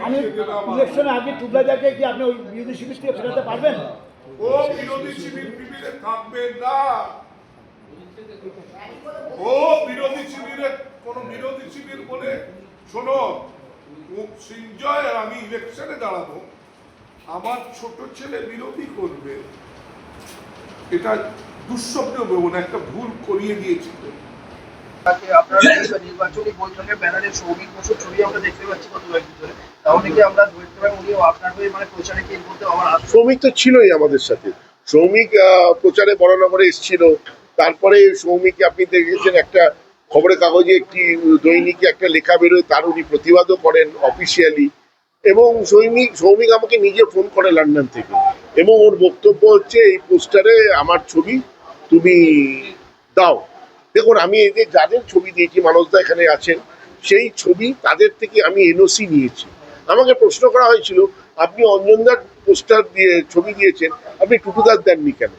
আমি ইলেকশনে আগে টুবলাদাকে কি আপনি ওই বিরোধী শিবির থেকে ফেরাতে পারবেন? ও বিরোধী শিবিরে থাকবে না। ও বিরোধী শিবিরে কোন বিরোধী শিবির বলে শোনো, সিঞ্জয় আর আমি ইলেকশনে দাঁড়াবো, আমার ছোট ছেলে বিরোধী করবে, এটা দুঃস্বপ্ন ভেবো না, একটা ভুল করিয়ে দিয়েছিল। নির্বাচনী বৈঠকে ব্যানারে সৌমিক বসুর ছবি আমরা দেখতে পাচ্ছি গত কয়েকদিন ধরে, তাহলে কি আমরা ধরতে পারি উনিও আপনার হয়ে মানে প্রচারে কি বলতে আমার সৌমিক তো ছিলই আমাদের সাথে। সৌমিক প্রচারে বরানগরে এসেছিল। তারপরে সৌমিক আপনি দেখেছেন একটা খবরের কাগজে একটি দৈনিকে একটা লেখা বেরোয়, তার উনি প্রতিবাদও করেন অফিসিয়ালি। এবং সৌমিক আমাকে নিজে ফোন করে লন্ডন থেকে, এবং ওর বক্তব্য হচ্ছে এই পোস্টারে আমার ছবি তুমি দাও। দেখুন, আমি এই যে যাদের ছবি দিয়েছি, মানসদা এখানে আছেন, সেই ছবি তাদের থেকে আমি এনওসি নিয়েছি। আমাকে প্রশ্ন করা হয়েছিল, আপনি অঞ্জনদার পোস্টার দিয়ে ছবি দিয়েছেন, আপনি টুটুদার দেননি কেন?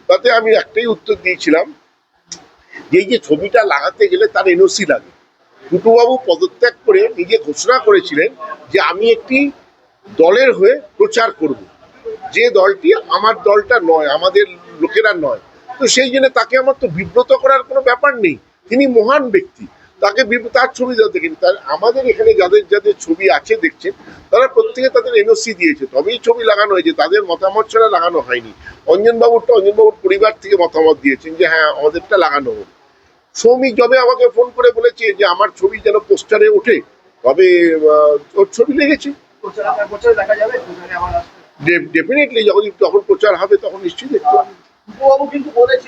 তাতে আমি একটাই উত্তর দিয়েছিলাম, যে এই যে ছবিটা লাগাতে গেলে তার এনওসি লাগে। টুটুবাবু পদত্যাগ করে নিজে ঘোষণা করেছিলেন যে আমি একটি দলের হয়ে প্রচার করব, যে দলটি আমার দলটা নয়, আমাদের লোকেরা নয়। তো সেই জন্য তাকে আমার তো বিব্রত করার কোনো ব্যাপার নেই। তিনি মহান ব্যক্তি, তাকে তার ছবি দেখিনি। তার আমাদের এখানে যাদের যাদের ছবি আছে দেখছেন, তারা প্রত্যেকে তাদের এনওসি দিয়েছে, তবেই ছবি লাগানো হয়েছে, তাদের মতামত ছাড়া লাগানো হয়নি। অঞ্জনবাবুর পরিবার থেকে মতামত দিয়েছেন যে হ্যাঁ আমাদেরটা লাগানো হোক। সৌমিক যবে আমাকে ফোন করে বলেছে যে আমার ছবি যেন পোস্টারে ওঠে, তবে ওর ছবি লেগেছে। দেখা যাবে ডেফিনেটলি যখন প্রচার হবে তখন নিশ্চয়ই দেখতে পাবেন। কিন্তু বলেছি